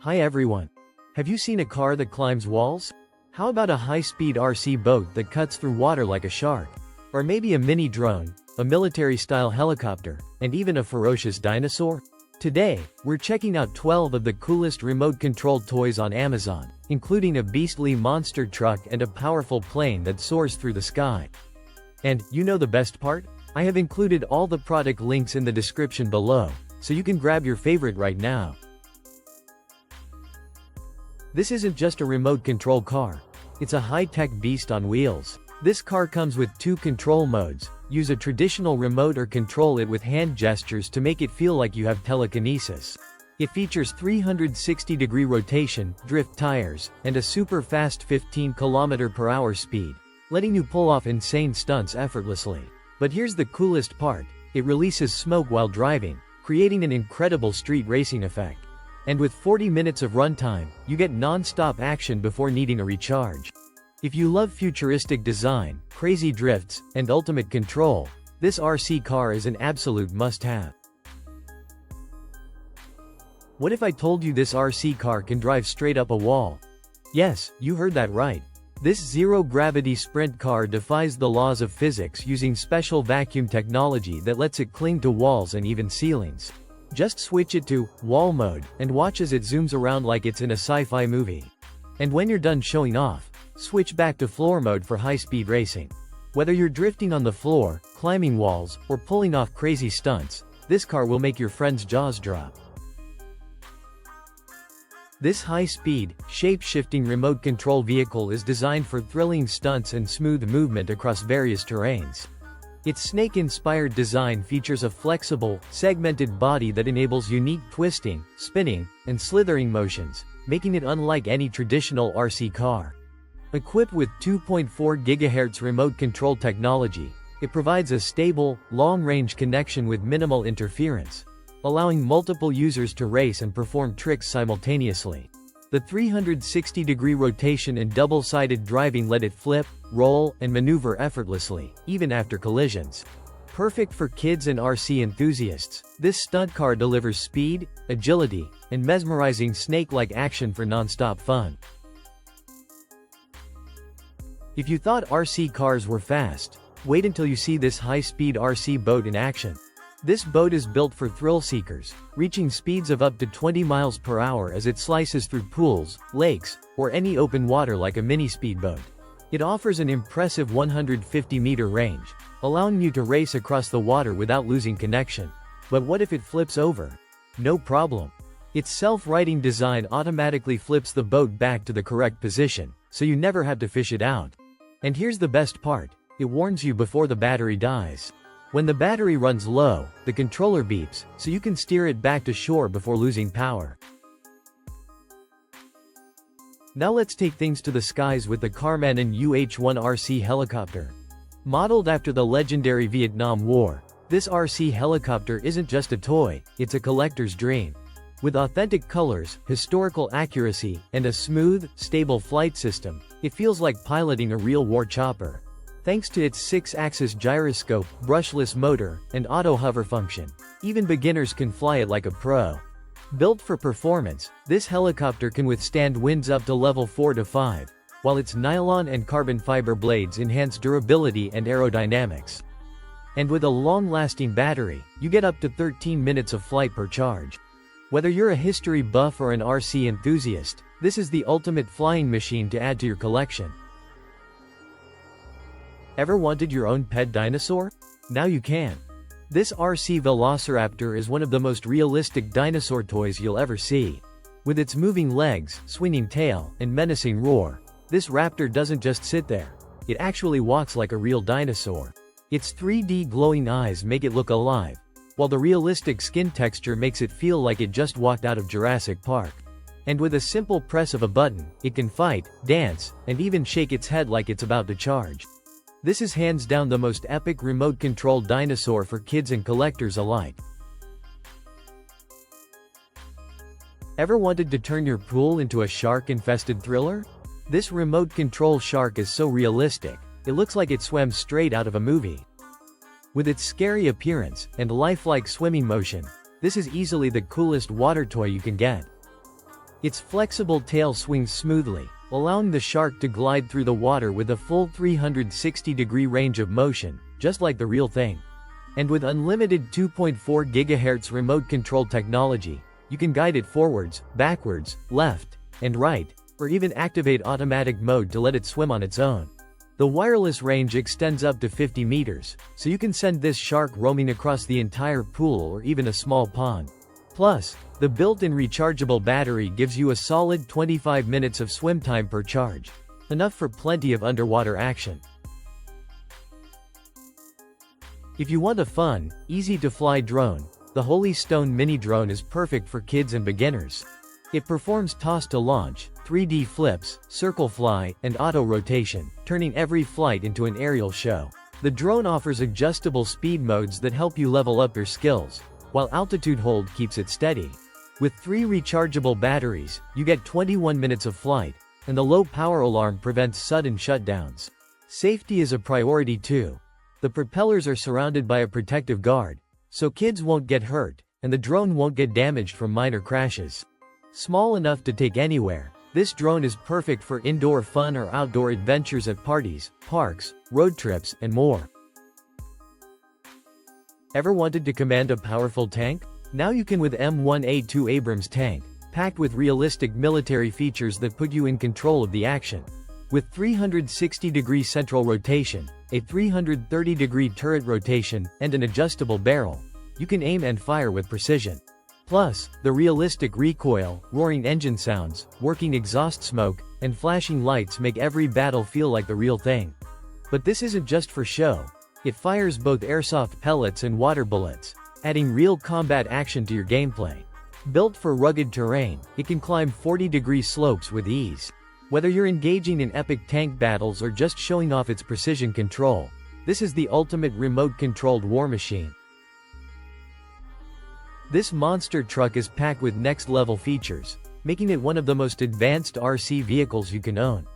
Hi everyone. Have you seen a car that climbs walls? How about a high-speed RC boat that cuts through water like a shark? Or maybe a mini drone, a military-style helicopter, and even a ferocious dinosaur? Today, we're checking out 12 of the coolest remote-controlled toys on Amazon, including a beastly monster truck and a powerful plane that soars through the sky. And, you know the best part? I have included all the product links in the description below, so you can grab your favorite right now. This isn't just a remote control car. It's a high-tech beast on wheels. This car comes with two control modes. Use a traditional remote or control it with hand gestures to make it feel like you have telekinesis. It features 360-degree rotation, drift tires, and a super fast 15 km/h speed, letting you pull off insane stunts effortlessly. But here's the coolest part. It releases smoke while driving, creating an incredible street racing effect. And with 40 minutes of runtime, you get non-stop action before needing a recharge. If you love futuristic design, crazy drifts, and ultimate control, this RC car is an absolute must-have. What if I told you this RC car can drive straight up a wall? Yes, you heard that right. This zero-gravity sprint car defies the laws of physics using special vacuum technology that lets it cling to walls and even ceilings. Just switch it to wall mode and watch as it zooms around like it's in a sci-fi movie. And when you're done showing off, switch back to floor mode for high-speed racing. Whether you're drifting on the floor, climbing walls, or pulling off crazy stunts, this car will make your friends' jaws drop. This high-speed, shape-shifting remote control vehicle is designed for thrilling stunts and smooth movement across various terrains. Its snake-inspired design features a flexible, segmented body that enables unique twisting, spinning, and slithering motions, making it unlike any traditional RC car. Equipped with 2.4 GHz remote control technology, it provides a stable, long-range connection with minimal interference, allowing multiple users to race and perform tricks simultaneously. The 360-degree rotation and double-sided driving let it flip, roll, and maneuver effortlessly, even after collisions. Perfect for kids and RC enthusiasts, this stunt car delivers speed, agility, and mesmerizing snake-like action for non-stop fun. If you thought RC cars were fast, wait until you see this high-speed RC boat in action. This boat is built for thrill seekers, reaching speeds of up to 20 miles per hour as it slices through pools, lakes, or any open water like a mini speedboat. It offers an impressive 150-meter range, allowing you to race across the water without losing connection. But what if it flips over? No problem. Its self-righting design automatically flips the boat back to the correct position, so you never have to fish it out. And here's the best part. It warns you before the battery dies. When the battery runs low, the controller beeps, so you can steer it back to shore before losing power. Now let's take things to the skies with the Carmanon UH-1 RC helicopter. Modeled after the legendary Vietnam War, this RC helicopter isn't just a toy, it's a collector's dream. With authentic colors, historical accuracy, and a smooth, stable flight system, it feels like piloting a real war chopper. Thanks to its 6-axis gyroscope, brushless motor, and auto-hover function, even beginners can fly it like a pro. Built for performance, this helicopter can withstand winds up to level 4 to 5, while its nylon and carbon fiber blades enhance durability and aerodynamics. And with a long-lasting battery, you get up to 13 minutes of flight per charge. Whether you're a history buff or an RC enthusiast, this is the ultimate flying machine to add to your collection. Ever wanted your own pet dinosaur? Now you can. This RC Velociraptor is one of the most realistic dinosaur toys you'll ever see. With its moving legs, swinging tail, and menacing roar, this raptor doesn't just sit there. It actually walks like a real dinosaur. Its 3D glowing eyes make it look alive, while the realistic skin texture makes it feel like it just walked out of Jurassic Park. And with a simple press of a button, it can fight, dance, and even shake its head like it's about to charge. This is hands down the most epic remote-controlled dinosaur for kids and collectors alike. Ever wanted to turn your pool into a shark-infested thriller? This remote-control shark is so realistic, it looks like it swam straight out of a movie. With its scary appearance and lifelike swimming motion, this is easily the coolest water toy you can get. Its flexible tail swings smoothly, allowing the shark to glide through the water with a full 360-degree range of motion, just like the real thing. And with unlimited 2.4 GHz remote control technology, you can guide it forwards, backwards, left, and right, or even activate automatic mode to let it swim on its own. The wireless range extends up to 50 meters, so you can send this shark roaming across the entire pool or even a small pond. Plus, the built-in rechargeable battery gives you a solid 25 minutes of swim time per charge, enough for plenty of underwater action. If you want a fun, easy-to-fly drone, the Holy Stone mini drone is perfect for kids and beginners. It performs toss to launch, 3D flips, circle fly, and auto rotation, turning every flight into an aerial show. The drone offers adjustable speed modes that help you level up your skills, while altitude hold keeps it steady. With 3 rechargeable batteries, you get 21 minutes of flight, and the low power alarm prevents sudden shutdowns. Safety is a priority too. The propellers are surrounded by a protective guard, so kids won't get hurt, and the drone won't get damaged from minor crashes. Small enough to take anywhere, this drone is perfect for indoor fun or outdoor adventures at parties, parks, road trips, and more. Ever wanted to command a powerful tank? Now you can with M1A2 Abrams tank, packed with realistic military features that put you in control of the action. With 360-degree central rotation, a 330-degree turret rotation, and an adjustable barrel, you can aim and fire with precision. Plus, the realistic recoil, roaring engine sounds, working exhaust smoke, and flashing lights make every battle feel like the real thing. But this isn't just for show. It fires both airsoft pellets and water bullets, adding real combat action to your gameplay. Built for rugged terrain, it can climb 40-degree slopes with ease. Whether you're engaging in epic tank battles or just showing off its precision control, this is the ultimate remote-controlled war machine. This monster truck is packed with next-level features, making it one of the most advanced RC vehicles you can own.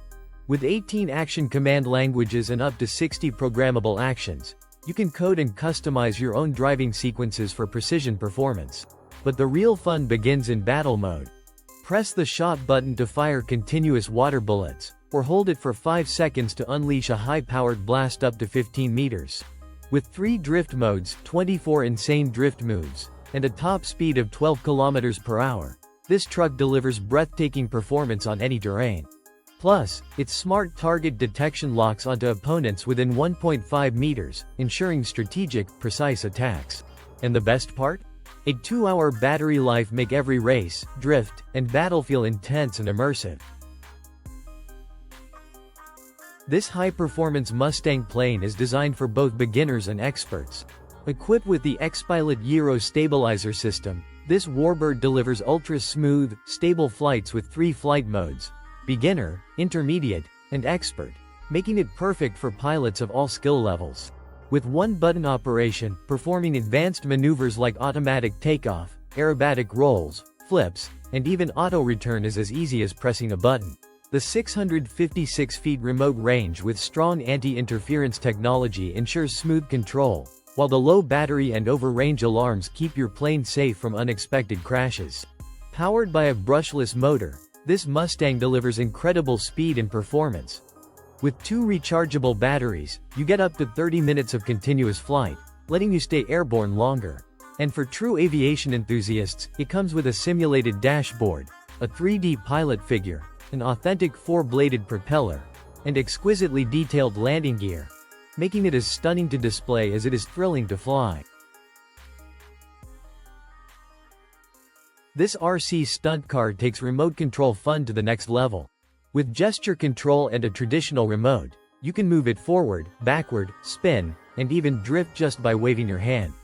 With 18 action command languages and up to 60 programmable actions, you can code and customize your own driving sequences for precision performance. But the real fun begins in battle mode. Press the shot button to fire continuous water bullets, or hold it for 5 seconds to unleash a high-powered blast up to 15 meters. With 3 drift modes, 24 insane drift moves, and a top speed of 12 kilometers per hour, this truck delivers breathtaking performance on any terrain. Plus, its smart target detection locks onto opponents within 1.5 meters, ensuring strategic, precise attacks. And the best part? A 2-hour battery life make every race, drift, and battle feel intense and immersive. This high-performance Mustang plane is designed for both beginners and experts. Equipped with the X-Pilot Gyro stabilizer system, this warbird delivers ultra-smooth, stable flights with 3 flight modes: beginner, intermediate, and expert, making it perfect for pilots of all skill levels. With one-button operation, performing advanced maneuvers like automatic takeoff, aerobatic rolls, flips, and even auto-return is as easy as pressing a button. The 656 feet remote range with strong anti-interference technology ensures smooth control, while the low battery and over-range alarms keep your plane safe from unexpected crashes. Powered by a brushless motor, this Mustang delivers incredible speed and performance. With 2 rechargeable batteries, you get up to 30 minutes of continuous flight, letting you stay airborne longer. And for true aviation enthusiasts, it comes with a simulated dashboard, a 3D pilot figure, an authentic 4-bladed propeller, and exquisitely detailed landing gear, making it as stunning to display as it is thrilling to fly. This RC stunt car takes remote control fun to the next level. With gesture control and a traditional remote, you can move it forward, backward, spin, and even drift just by waving your hand.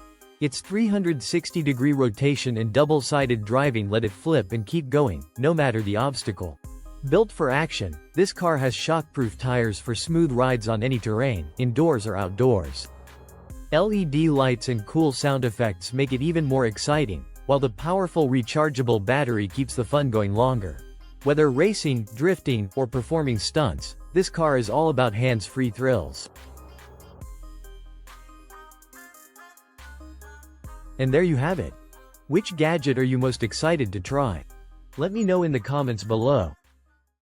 Its 360-degree rotation and double-sided driving let it flip and keep going, no matter the obstacle. Built for action, this car has shock-proof tires for smooth rides on any terrain, indoors or outdoors. LED lights and cool sound effects make it even more exciting, while the powerful rechargeable battery keeps the fun going longer. Whether racing, drifting, or performing stunts, this car is all about hands-free thrills. And there you have it. Which gadget are you most excited to try? Let me know in the comments below.